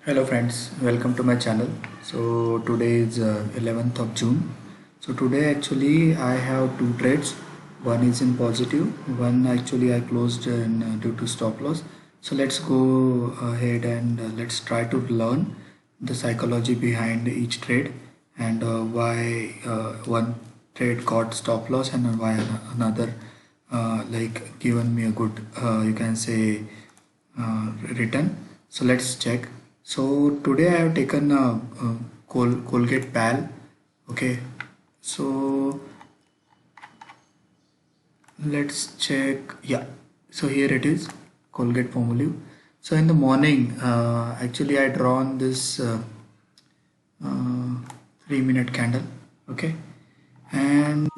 Hello friends, welcome to my channel. So today is 11th of June. So today actually I have two trades. One is in positive, one actually I closed due to stop loss. So let's go ahead and let's try to learn the psychology behind each trade and why one trade got stop loss and why another like given me a good you can say return. So let's check. So today I have taken Colgate PAL. Okay, so let's check. Yeah, so here it is, Colgate Palmolive. So in the morning, actually I drawn this uh, 3-minute candle. Okay, and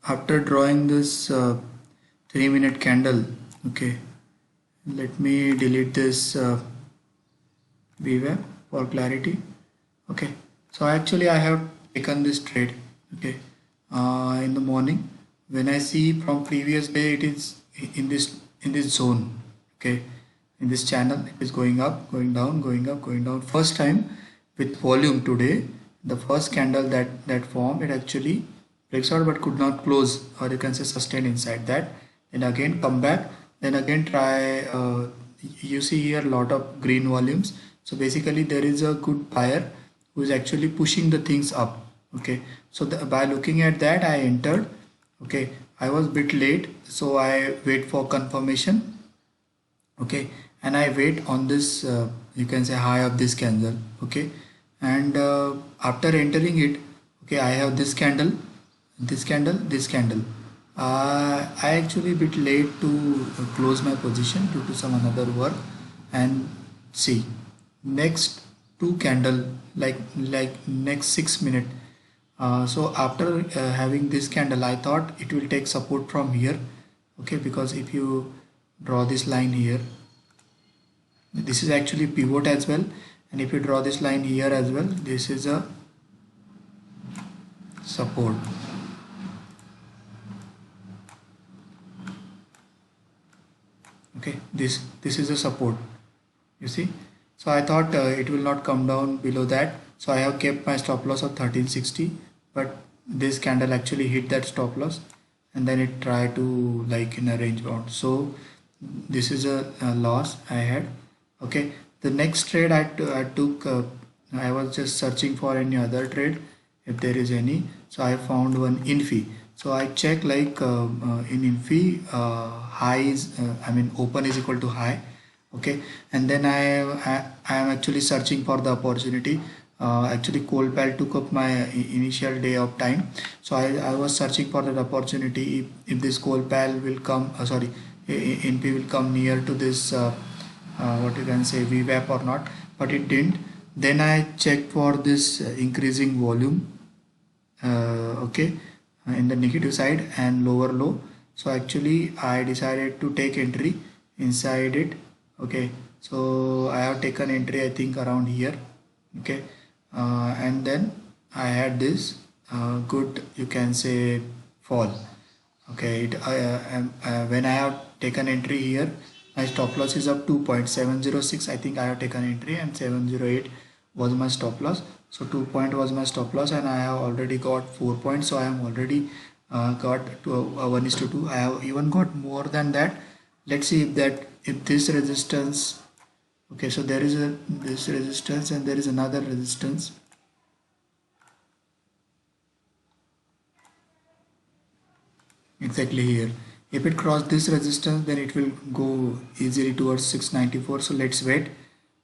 after drawing this 3-minute candle, okay, let me delete this VWAP for clarity. Okay, so actually I have taken this trade. Okay, in the morning when I see from previous day it is in this zone. Okay, in this channel it is going up, going down, going up, going down. First time with volume today, the first candle that formed, it actually breaks out but could not close, or you can say sustain inside that. Then again come back, then again try. You see here a lot of green volumes. So basically there is a good buyer who is actually pushing the things up. Okay, so by looking at that I entered. Okay, I was bit late, so I wait for confirmation. Okay, and I wait on this you can say high of this candle. Okay, and after entering it, okay, I have this candle, this candle, this candle. I actually bit late to close my position due to some another work. And see, next two candle, like next 6 minutes. So after having this candle, I thought it will take support from here. Okay, because if you draw this line here, this is actually pivot as well, and if you draw this line here as well, this is a support. Okay, this is a support, you see. So I thought it will not come down below that, so I have kept my stop loss of 1360, but this candle actually hit that stop loss and then it tried to like in a range bound. So this is a loss I had. Okay, the next trade I took I was just searching for any other trade if there is any. So I found one Infi. So I check like in Infi high is I mean open is equal to high. Okay, and then I am actually searching for the opportunity. Actually Colpal took up my initial day of time, so I was searching for that opportunity if this Colpal will come sorry, NP will come near to this what you can say VWAP or not, but it didn't. Then I checked for this increasing volume. Okay, in the negative side and lower low. So actually I decided to take entry inside it. Okay, so I have taken entry I think around here. Okay, and then I had this good you can say fall. Okay, when I have taken entry here, my stop loss is up 2.706. I think I have taken entry and 708 was my stop loss. So 2 point was my stop loss and I have already got 4 points. So I am already got to 1 is to 2. I have even got more than that. Let's see if this resistance. Okay, so there is this resistance and there is another resistance. Exactly here. If it cross this resistance, then it will go easily towards 694. So let's wait.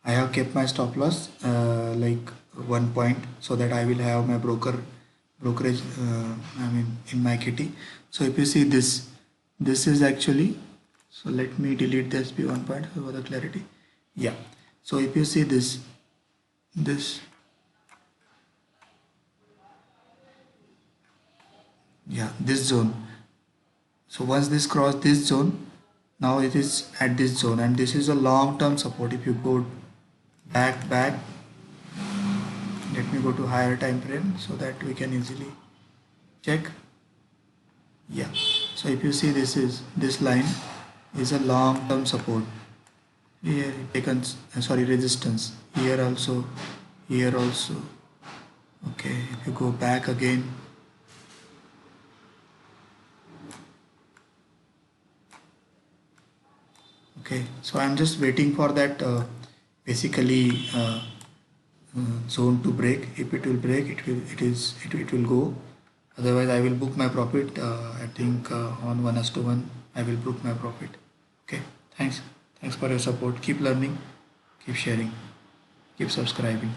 I have kept my stop loss like 1 point so that I will have my brokerage I mean in my kitty. So if you see this is actually, so let me delete this B1 point for the clarity. Yeah, so if you see this yeah, this zone. So once this cross this zone, now it is at this zone and this is a long-term support. If you go back, let me go to higher time frame so that we can easily check. Yeah, so if you see this line is a long-term support. here taken, sorry, resistance here also, here also. Okay, if you go back again, okay, so I'm just waiting for that basically zone to break. If it will break, it will go. Otherwise I will book my profit. I think on 1:1 I will book my profit. Okay, thanks for your support. Keep learning, keep sharing, keep subscribing.